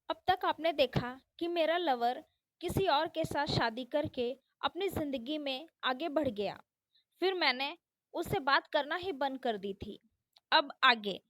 अब तक आपने देखा कि मेरा लवर किसी और के साथ शादी करके अपनी ज़िंदगी में आगे बढ़ गया। फिर मैंने उससे बात करना ही बंद कर दी थी। अब आगे,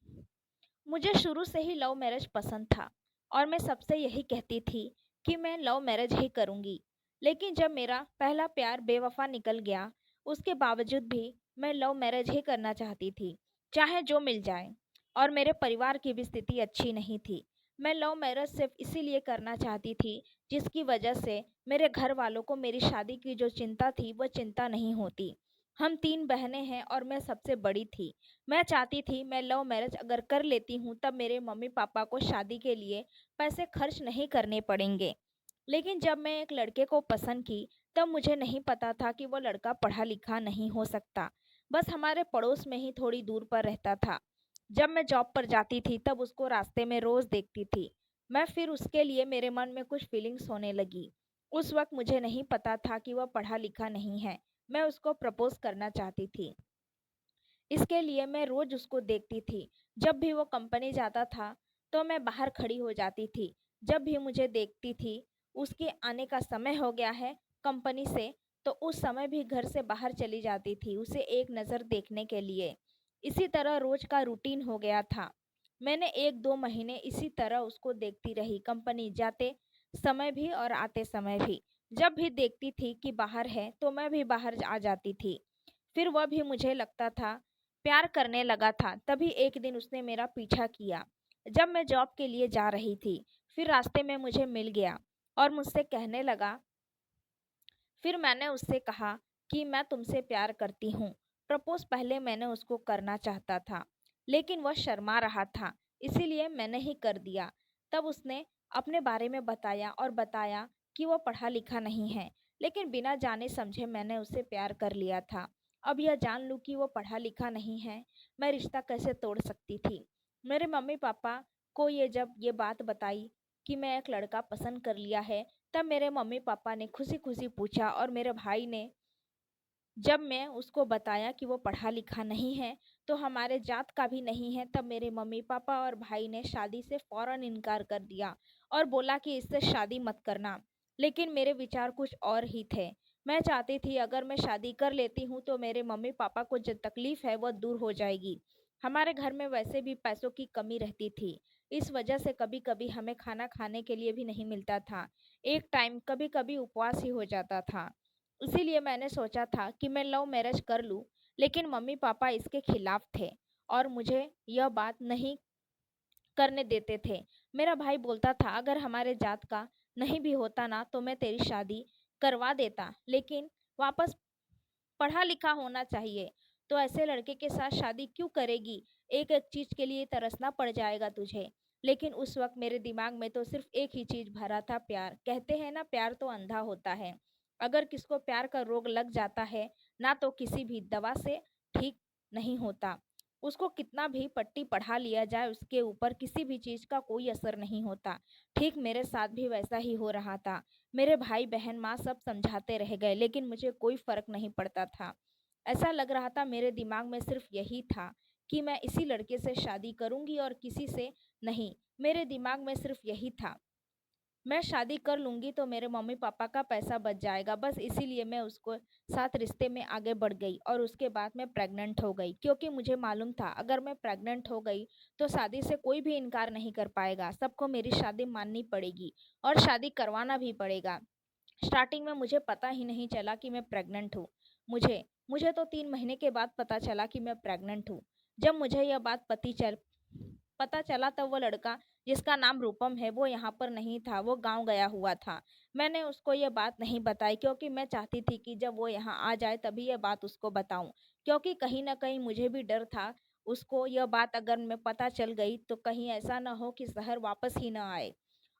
मुझे शुरू से ही लव मैरिज पसंद था और मैं सबसे यही कहती थी कि मैं लव मैरिज ही करूँगी। लेकिन जब मेरा पहला प्यार बेवफ़ा निकल गया, उसके बावजूद भी मैं लव मैरिज ही करना चाहती थी, चाहे जो मिल जाए। और मेरे परिवार की भी स्थिति अच्छी नहीं थी। मैं लव मैरिज सिर्फ़ इसीलिए करना चाहती थी, जिसकी वजह से मेरे घर वालों को मेरी शादी की जो चिंता थी, वह चिंता नहीं होती। हम 3 बहनें हैं और मैं सबसे बड़ी थी। मैं चाहती थी मैं लव मैरिज अगर कर लेती हूँ तब मेरे मम्मी-पापा को शादी के लिए पैसे खर्च नहीं करने पड़ेंगे। लेकिन जब मैं एक लड़के को पसंद की तब मुझे नहीं पता था कि वो लड़का पढ़ा-लिखा नहीं हो सकता। बस हमारे पड़ोस में ही थोड़ी दूर पर रहता था। जब मैं जॉब पर जाती थी तब उसको रास्ते में रोज़ देखती थी। मैं फिर उसके लिए मेरे मन में कुछ फीलिंग्स होने लगी। उस वक़्त मुझे नहीं पता था कि वह पढ़ा-लिखा नहीं है। मैं उसको प्रपोज़ करना चाहती थी। इसके लिए मैं रोज़ उसको देखती थी। जब भी वो कंपनी जाता था, तो मैं बाहर खड़ी हो जाती थी। जब भी मुझे देखती थी, उसके आने का समय हो गया है कंपनी से, तो उस समय भी घर से बाहर चली जाती थी, उसे एक नज़र देखने के लिए। इसी तरह रोज़ का रूटीन हो गया था। मैंने 1-2 महीने इसी तरह उसको देखती रही, कंपनी जाते समय भी और आते समय भी। जब भी देखती थी कि बाहर है, तो मैं भी बाहर आ जाती थी। फिर वह भी मुझे लगता था प्यार करने लगा था। तभी एक दिन उसने मेरा पीछा किया। जब मैं जॉब के लिए जा रही थी, फिर रास्ते में मुझे मिल गया और मुझसे कहने लगा। फिर मैंने उससे कहा कि मैं तुमसे प्यार करती हूँ। प्रपोज़ पहले मैंने उसको करना चाहता था, लेकिन वह शर्मा रहा था, इसीलिए मैंने ही कर दिया। तब उसने अपने बारे में बताया और बताया कि वो पढ़ा-लिखा नहीं है, लेकिन बिना जाने-समझे मैंने उससे प्यार कर लिया था। अब यह जान लूँ कि वो पढ़ा-लिखा नहीं है, मैं रिश्ता कैसे तोड़ सकती थी। मेरे मम्मी-पापा को जब ये बात बताई कि मैं एक लड़का पसंद कर लिया है, तब मेरे मम्मी-पापा ने खुशी-खुशी पूछा और मेरे भाई ने जब मैं उसको बताया कि वो पढ़ा-लिखा नहीं है, तो हमारे जात का भी नहीं है, तब मेरे मम्मी-पापा और भाई ने शादी से फ़ौरन इनकार कर दिया और बोला कि इससे शादी मत करना। लेकिन मेरे विचार कुछ और ही थे। मैं चाहती थी अगर मैं शादी कर लेती हूँ, तो मेरे मम्मी-पापा को जो तकलीफ़ है, वह दूर हो जाएगी। हमारे घर में वैसे भी पैसों की कमी रहती थी। इस वजह से कभी-कभी हमें खाना खाने के लिए भी नहीं मिलता था। एक टाइम कभी-कभी उपवास ही हो जाता था। इसीलिए मैंने सोचा था कि मैं लव मैरिज कर लूँ, लेकिन मम्मी-पापा इसके खिलाफ थे और मुझे यह बात नहीं करने देते थे। मेरा भाई बोलता था अगर हमारे जात का नहीं भी होता ना तो मैं तेरी शादी करवा देता, लेकिन वापस पढ़ा-लिखा होना चाहिए। तो ऐसे लड़के के साथ शादी क्यों करेगी? एक-एक चीज़ के लिए तरसना पड़ जाएगा तुझे। लेकिन उस वक़्त मेरे दिमाग में तो सिर्फ़ एक ही चीज़ भरा था प्यार। कहते हैं ना प्यार तो अंधा होता है। अगर किसको प्यार का रोग लग जाता है, ना तो किसी भी दवा से ठीक नहीं होता। उसको कितना भी पट्टी पढ़ा लिया जाए उसके ऊपर किसी भी चीज़ का कोई असर नहीं होता। ठीक मेरे साथ भी वैसा ही हो रहा था। मेरे भाई-बहन, माँ सब समझाते रह गए, लेकिन मुझे कोई फ़र्क नहीं पड़ता था। ऐसा लग रहा था मेरे दिमाग में सिर्फ़ यही था कि मैं इसी लड़के से शादी करूँगी और किसी से नहीं। मेरे दिमाग में सिर्फ़ यही था। मैं शादी कर लूँगी तो मेरे मम्मी-पापा का पैसा बच जाएगा, बस इसीलिए मैं उसको साथ रिश्ते में आगे बढ़ गई और उसके बाद मैं प्रेग्नेंट हो गई। क्योंकि मुझे मालूम था अगर मैं प्रेग्नेंट हो गई, तो शादी से कोई भी इनकार नहीं कर पाएगा, सबको मेरी शादी माननी पड़ेगी और शादी करवाना भी पड़ेगा। स्टार्टिंग में मुझे पता ही नहीं चला कि मैं प्रेग्नेंट हूँ। मुझे मुझे तो 3 महीने के बाद पता चला कि मैं प्रेग्नेंट हूँ। जब मुझे यह बात पता चला तब वो लड़का जिसका नाम रूपम है वो यहाँ पर नहीं था, वो गाँव गया हुआ था। मैंने उसको ये बात नहीं बताई क्योंकि मैं चाहती थी कि जब वो यहाँ आ जाए तभी ये बात उसको बताऊँ। क्योंकि कहीं न कहीं मुझे भी डर था, उसको यह बात अगर मैं पता चल गई तो कहीं ऐसा ना हो कि शहर वापस ही ना आए।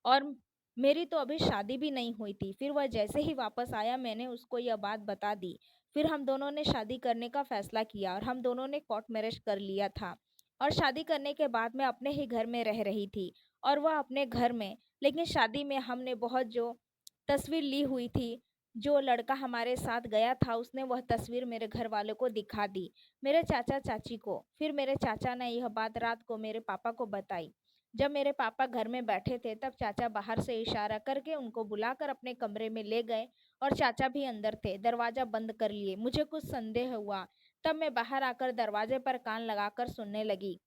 और मेरी तो अभी शादी भी नहीं हुई थी। फिर वह जैसे ही वापस आया मैंने उसको यह बात बता दी। फिर हम दोनों ने शादी करने का फ़ैसला किया और हम दोनों ने कोर्ट मैरेज कर लिया था। और शादी करने के बाद मैं अपने ही घर में रह रही थी और वह अपने घर में। लेकिन शादी में हमने बहुत जो तस्वीर ली हुई थी, जो लड़का हमारे साथ गया था उसने वह तस्वीर मेरे घरवालों को दिखा दी, मेरे चाचा-चाची को। फिर मेरे चाचा ने यह बात रात को मेरे पापा को बताई। जब मेरे पापा घर में बैठे थे तब चाचा बाहर से इशारा करके उनको बुलाकर अपने कमरे में ले गए और चाचा भी अंदर थे। दरवाजा बंद कर लिए। मुझे कुछ संदेह हुआ। तब मैं बाहर आकर दरवाजे पर कान लगाकर सुनने लगी।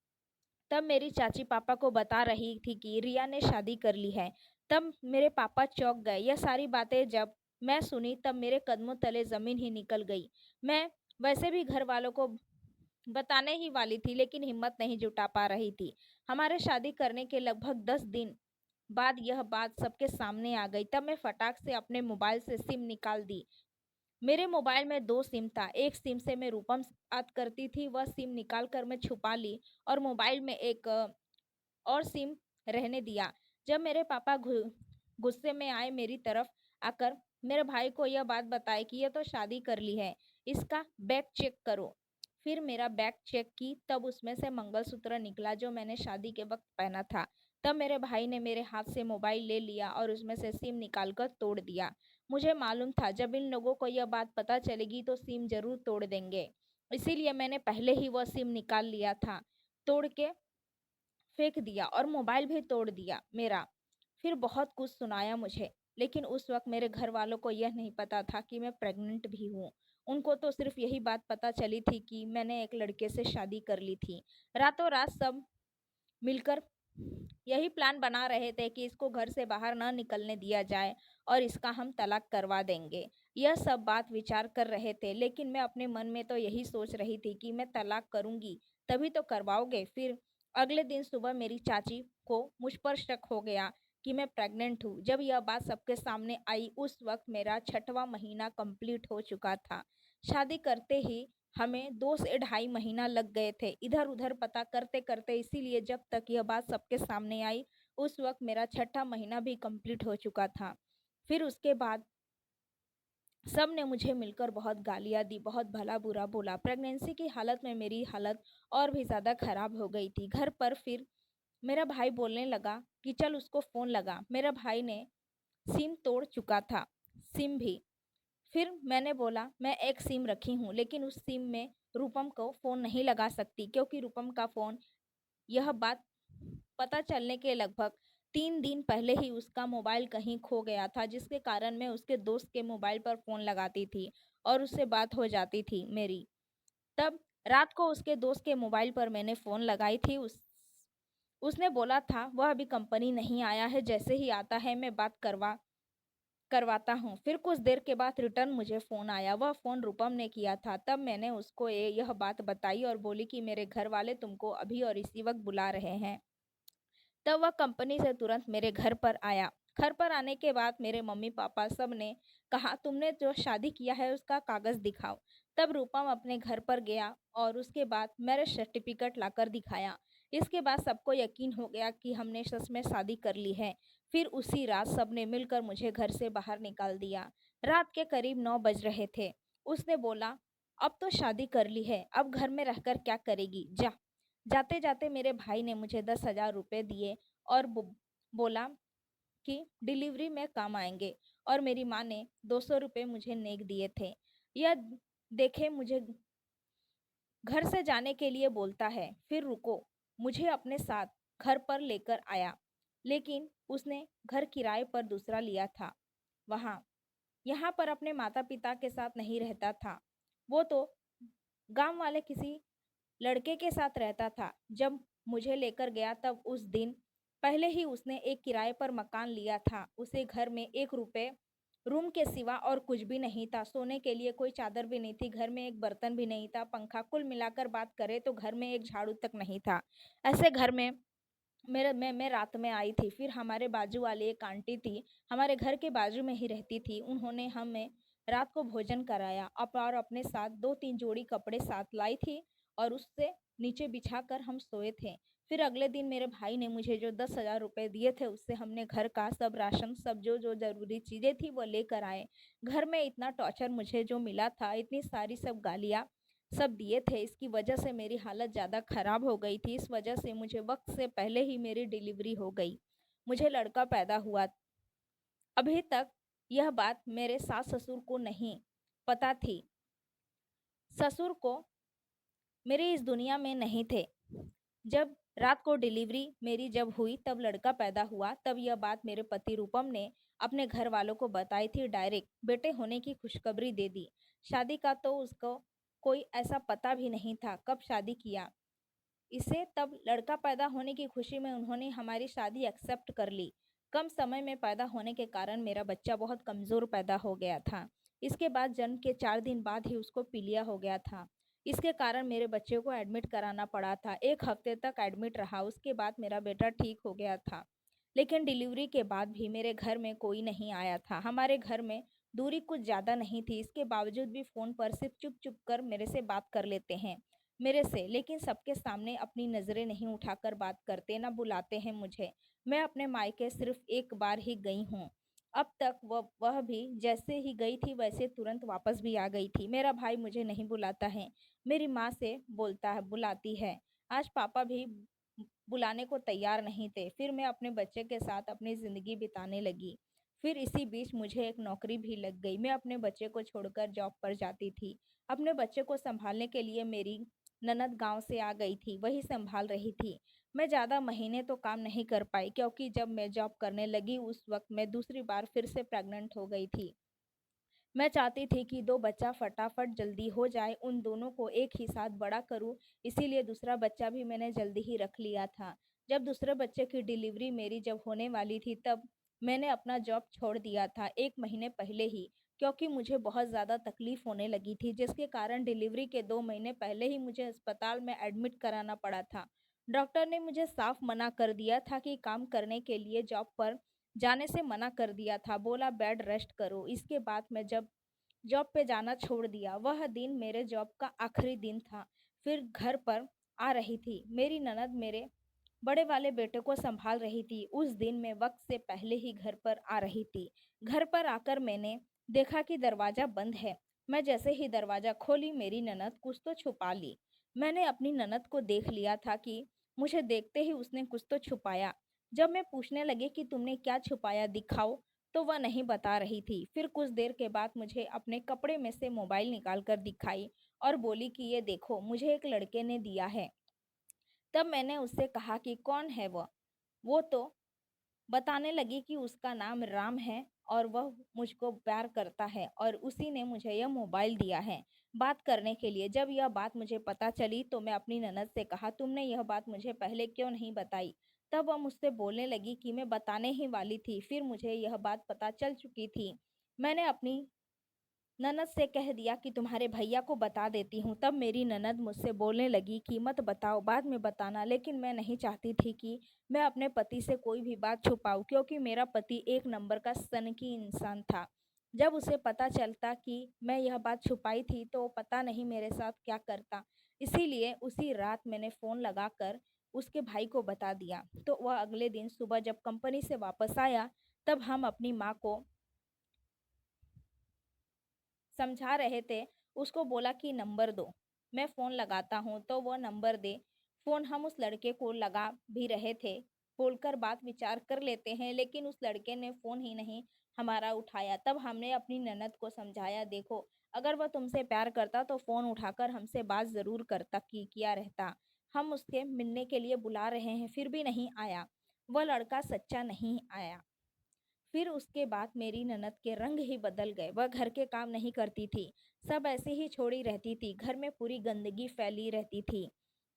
तब मेरी चाची पापा को बता रही थी कि रिया ने शादी कर ली है। तब मेरे पापा चौंक गए। यह सारी बातें जब मैं सुनी तब मेरे कदमों तले जमीन ही निकल गई। मैं वैसे भी घर वालों को बताने ही वाली थी लेकिन हिम्मत नहीं जुटा पा रही थी। हमारे शादी करने के लगभग 10 दिन बाद यह बात सबके सामने आ गई। तब मैं फटाक से अपने मोबाइल से सिम निकाल दी। मेरे मोबाइल में 2 सिम था। एक सिम से मैं रूपम से बात करती थी, वह सिम निकाल कर मैं छुपा ली और मोबाइल में एक और सिम रहने दिया। जब मेरे पापा गुस्से में आए मेरी तरफ आकर मेरे भाई को यह बात बताई कि यह तो शादी कर ली है, इसका बैग चेक करो। फिर मेरा बैग चेक की तब उसमें से मंगलसूत्र निकला जो मैंने शादी के वक्त पहना था। तब मेरे भाई ने मेरे हाथ से मोबाइल ले लिया और उसमें से सिम निकाल कर तोड़ दिया। मुझे मालूम था जब इन लोगों को यह बात पता चलेगी तो सिम जरूर तोड़ देंगे, इसीलिए मैंने पहले ही वह सिम निकाल लिया था। तोड़ के फेंक दिया और मोबाइल भी तोड़ दिया मेरा। फिर बहुत कुछ सुनाया मुझे, लेकिन उस वक्त मेरे घर वालों को यह नहीं पता था कि मैं प्रेग्नेंट भी हूँ। उनको तो सिर्फ यही बात पता चली थी कि मैंने एक लड़के से शादी कर ली थी। रातों रात सब मिलकर यही प्लान बना रहे थे कि इसको घर से बाहर ना निकलने दिया जाए और इसका हम तलाक करवा देंगे। यह सब बात विचार कर रहे थे, लेकिन मैं अपने मन में तो यही सोच रही थी कि मैं तलाक करूंगी तभी तो करवाओगे। फिर अगले दिन सुबह मेरी चाची को मुझ पर शक हो गया कि मैं प्रेग्नेंट हूँ। जब यह बात सबके सामने आई उस वक्त मेरा 6वां महीना कंप्लीट हो चुका था। शादी करते ही हमें 2 से ढाई महीना लग गए थे इधर उधर पता करते करते, इसीलिए जब तक यह बात सबके सामने आई उस वक्त मेरा 6ठा महीना भी कंप्लीट हो चुका था। फिर उसके बाद सब ने मुझे मिलकर बहुत गालियाँ दी, बहुत भला बुरा बोला। प्रेगनेंसी की हालत में मेरी हालत और भी ज़्यादा खराब हो गई थी। घर पर फिर मेरा भाई बोलने लगा कि चल उसको फ़ोन लगा। मेरा भाई ने सिम तोड़ चुका था, सिम भी। फिर मैंने बोला मैं एक सिम रखी हूँ लेकिन उस सिम में रूपम को फ़ोन नहीं लगा सकती क्योंकि रूपम का फ़ोन यह बात पता चलने के लगभग 3 दिन पहले ही उसका मोबाइल कहीं खो गया था, जिसके कारण मैं उसके दोस्त के मोबाइल पर फ़ोन लगाती थी और उससे बात हो जाती थी मेरी। तब रात को उसके दोस्त के मोबाइल पर मैंने फ़ोन लगाई थी। उसने बोला था वह अभी कंपनी नहीं आया है, जैसे ही आता है मैं बात करवाता हूँ। फिर कुछ देर के बाद रिटर्न मुझे फ़ोन आया। वह फ़ोन रूपम ने किया था। तब मैंने उसको यह बात बताई और बोली कि मेरे घर वाले तुमको अभी और इसी वक्त बुला रहे हैं। तब वह कंपनी से तुरंत मेरे घर पर आया। घर पर आने के बाद मेरे मम्मी पापा सब ने कहा तुमने जो शादी किया है उसका कागज़ दिखाओ। तब रूपम अपने घर पर गया और उसके बाद मैरिज सर्टिफिकेट लाकर दिखाया। इसके बाद सबको यकीन हो गया कि हमने सच में शादी कर ली है। फिर उसी रात सबने मिलकर मुझे घर से बाहर निकाल दिया। रात के करीब 9 बज रहे थे। उसने बोला अब तो शादी कर ली है, अब घर में रहकर क्या करेगी, जा। जाते जाते मेरे भाई ने मुझे 10,000 रुपये दिए और बोला कि डिलीवरी में काम आएंगे, और मेरी माँ ने 200 रुपये मुझे नेक दिए थे। यह देखे मुझे घर से जाने के लिए बोलता है। फिर रुको, मुझे अपने साथ घर पर लेकर आया, लेकिन उसने घर किराए पर दूसरा लिया था। वहाँ यहाँ पर अपने माता पिता के साथ नहीं रहता था। वो तो गांव वाले किसी लड़के के साथ रहता था। जब मुझे लेकर गया तब उस दिन पहले ही उसने एक किराए पर मकान लिया था। उसे घर में 1 रुपए रूम के सिवा और कुछ भी नहीं था। सोने के लिए कोई चादर भी नहीं थी, घर में एक बर्तन भी नहीं था, पंखा, कुल मिलाकर बात करें तो घर में एक झाड़ू तक नहीं था। ऐसे घर में मैं रात में आई थी। फिर हमारे बाजू वाली एक आंटी थी, हमारे घर के बाजू में ही रहती थी। उन्होंने हमें रात को भोजन कराया और अपने साथ 2-3 जोड़ी कपड़े साथ लाई थी और उससे नीचे बिछाकर हम सोए थे। फिर अगले दिन मेरे भाई ने मुझे जो 10,000 रुपये दिए थे उससे हमने घर का सब राशन, सब जो जो ज़रूरी चीज़ें थी वो लेकर आए। घर में इतना टॉर्चर मुझे जो मिला था, इतनी सारी सब गालियाँ सब दिए थे, इसकी वजह से मेरी हालत ज़्यादा ख़राब हो गई थी। इस वजह से मुझे वक्त से पहले ही मेरी डिलीवरी हो गई। मुझे लड़का पैदा हुआ। अभी तक यह बात मेरे सास ससुर को नहीं पता थी। ससुर को मेरे इस दुनिया में नहीं थे। जब रात को डिलीवरी मेरी जब हुई तब लड़का पैदा हुआ, तब यह बात मेरे पति रूपम ने अपने घर वालों को बताई थी डायरेक्ट, बेटे होने की खुशखबरी दे दी। शादी का तो उसको कोई ऐसा पता भी नहीं था, कब शादी किया इसे, तब लड़का पैदा होने की खुशी में उन्होंने हमारी शादी एक्सेप्ट कर ली। कम समय में पैदा होने के कारण मेरा बच्चा बहुत कमज़ोर पैदा हो गया था। इसके बाद जन्म के 4 दिन बाद ही उसको पीलिया हो गया था। इसके कारण मेरे बच्चे को एडमिट कराना पड़ा था। 1 हफ्ते तक एडमिट रहा, उसके बाद मेरा बेटा ठीक हो गया था। लेकिन डिलीवरी के बाद भी मेरे घर में कोई नहीं आया था। हमारे घर में दूरी कुछ ज़्यादा नहीं थी, इसके बावजूद भी फ़ोन पर सिर्फ चुप-चुप कर मेरे से बात कर लेते हैं। मेरे से, लेकिन सबके सामने अपनी नज़रें नहीं उठाकर बात करते, ना बुलाते हैं मुझे। मैं अपने मायके सिर्फ़ एक बार ही गई हूँ। अब तक वह भी जैसे ही गई थी वैसे तुरंत वापस भी आ गई थी। मेरा भाई मुझे नहीं बुलाता है, मेरी माँ से बुलाती है। आज पापा भी बुलाने को तैयार नहीं थे। फिर मैं अपने बच्चे के साथ अपनी ज़िंदगी बिताने लगी। फिर इसी बीच मुझे एक नौकरी भी लग गई। मैं अपने बच्चे को छोड़कर जॉब पर जाती थी। अपने बच्चे को सँभालने के लिए मेरी ननद गाँव से आ गई थी, वही सँभाल रही थी। मैं ज़्यादा महीने तो काम नहीं कर पाई, क्योंकि जब मैं जॉब करने लगी उस वक़्त मैं दूसरी बार फिर से प्रेग्नेंट हो गई थी। मैं चाहती थी कि 2 बच्चा फटाफट जल्दी हो जाए, उन दोनों को एक ही साथ बड़ा करूँ, इसीलिए दूसरा बच्चा भी मैंने जल्दी ही रख लिया था। जब दूसरे बच्चे की डिलीवरी मेरी जब होने वाली थी, तब मैंने अपना जॉब छोड़ दिया था 1 महीने पहले ही, क्योंकि मुझे बहुत ज़्यादा तकलीफ़ होने लगी थी, जिसके कारण डिलीवरी के 2 महीने पहले ही मुझे अस्पताल में एडमिट कराना पड़ा था। डॉक्टर ने मुझे साफ मना कर दिया था कि काम करने के लिए जॉब पर जाने से मना कर दिया था, बोला बेड रेस्ट करो। इसके बाद मैं जब जॉब पे जाना छोड़ दिया, वह दिन मेरे जॉब का आखिरी दिन था। फिर घर पर आ रही थी, मेरी ननद मेरे बड़े वाले बेटे को सँभाल रही थी। उस दिन मैं वक़्त से पहले ही घर पर आ रही थी। घर पर आकर मैंने देखा कि दरवाज़ा बंद है। मैं जैसे ही दरवाज़ा खोली, मेरी ननद कुछ तो छुपा ली। मैंने अपनी ननद को देख लिया था कि मुझे देखते ही उसने कुछ तो छुपाया। जब मैं पूछने लगी कि तुमने क्या छुपाया दिखाओ, तो वह नहीं बता रही थी। फिर कुछ देर के बाद मुझे अपने कपड़े में से मोबाइल निकाल कर दिखाई और बोली कि ये देखो, मुझे एक लड़के ने दिया है। तब मैंने उससे कहा कि कौन है वह? वो तो बताने लगी कि उसका नाम राम है और वह मुझको प्यार करता है और उसी ने मुझे यह मोबाइल दिया है बात करने के लिए। जब यह बात मुझे पता चली तो मैं अपनी ननद से कहा, तुमने यह बात मुझे पहले क्यों नहीं बताई? तब वह मुझसे बोलने लगी कि मैं बताने ही वाली थी, फिर मुझे यह बात पता चल चुकी थी। मैंने अपनी ननद से कह दिया कि तुम्हारे भैया को बता देती हूँ। तब मेरी ननद मुझसे बोलने लगी कि मत बताओ, बाद में बताना। लेकिन मैं नहीं चाहती थी कि मैं अपने पति से कोई भी बात छुपाऊँ, क्योंकि मेरा पति एक नंबर का सनकी इंसान था। जब उसे पता चलता कि मैं यह बात छुपाई थी तो पता नहीं मेरे साथ क्या करता। इसीलिए उसी रात मैंने फ़ोन लगाकर उसके भाई को बता दिया। तो वह अगले दिन सुबह जब कंपनी से वापस आया, तब हम अपनी माँ को समझा रहे थे, उसको बोला कि नंबर दो, मैं फ़ोन लगाता हूँ, तो वो नंबर दे। फ़ोन हम उस लड़के को लगा भी रहे थे, बोलकर बात विचार कर लेते हैं, लेकिन उस लड़के ने फ़ोन ही नहीं हमारा उठाया। तब हमने अपनी ननद को समझाया, देखो, अगर वह तुमसे प्यार करता तो फ़ोन उठाकर हमसे बात ज़रूर करता कि किया रहता। हम उसके मिलने के लिए बुला रहे हैं, फिर भी नहीं आया। वह लड़का सच्चा नहीं आया। फिर उसके बाद मेरी ननद के रंग ही बदल गए। वह घर के काम नहीं करती थी, सब ऐसे ही छोड़ी रहती थी। घर में पूरी गंदगी फैली रहती थी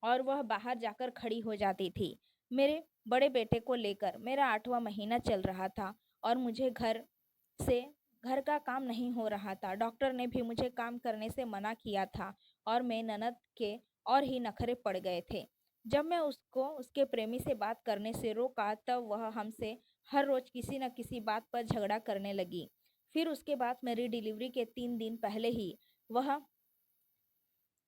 और वह बाहर जाकर खड़ी हो जाती थी। मेरे बड़े बेटे को लेकर मेरा 8वां महीना चल रहा था और मुझे से घर का काम नहीं हो रहा था। डॉक्टर ने भी मुझे काम करने से मना किया था और मैं ननद के और ही नखरे पड़ गए थे। जब मैं उसको उसके प्रेमी से बात करने से रोका, तब वह हमसे हर रोज़ किसी न किसी बात पर झगड़ा करने लगी। फिर उसके बाद मेरी डिलीवरी के 3 दिन पहले ही वह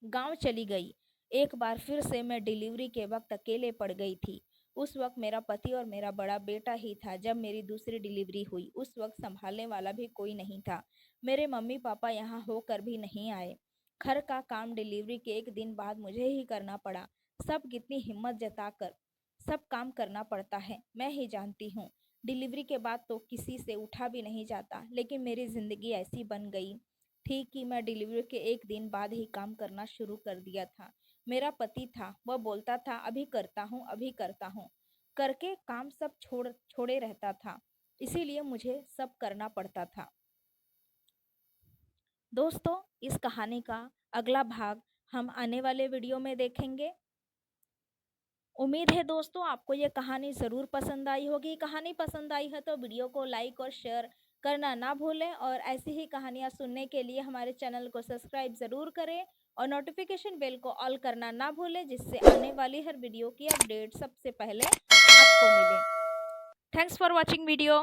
गाँव चली गई। एक बार फिर से मैं डिलीवरी के वक़्त अकेले पड़ गई थी। उस वक़्त मेरा पति और मेरा बड़ा बेटा ही था। जब मेरी दूसरी डिलीवरी हुई, उस वक़्त सँभालने वाला भी कोई नहीं था। मेरे मम्मी-पापा यहाँ होकर भी नहीं आए। घर का काम डिलीवरी के 1 दिन बाद मुझे ही करना पड़ा। सब कितनी हिम्मत जताकर सब काम करना पड़ता है, मैं ही जानती हूँ। डिलीवरी के बाद तो किसी से उठा भी नहीं जाता, लेकिन मेरी ज़िंदगी ऐसी बन गई थी कि मैं डिलीवरी के 1 दिन बाद ही काम करना शुरू कर दिया था। मेरा पति था, वह बोलता था अभी करता हूँ, करके काम सब छोड़े रहता था। इसीलिए मुझे सब करना पड़ता था। दोस्तों, इस कहानी का अगला भाग हम आने वाले वीडियो में देखेंगे। उम्मीद है दोस्तों आपको ये कहानी ज़रूर पसंद आई होगी। कहानी पसंद आई है तो वीडियो को लाइक और शेयर करना ना भूलें, और ऐसी ही कहानियाँ सुनने के लिए हमारे चैनल को सब्सक्राइब ज़रूर करें और नोटिफिकेशन बेल को ऑल करना ना भूलें, जिससे आने वाली हर वीडियो की अपडेट सबसे पहले आपको मिले। Thanks for watching video.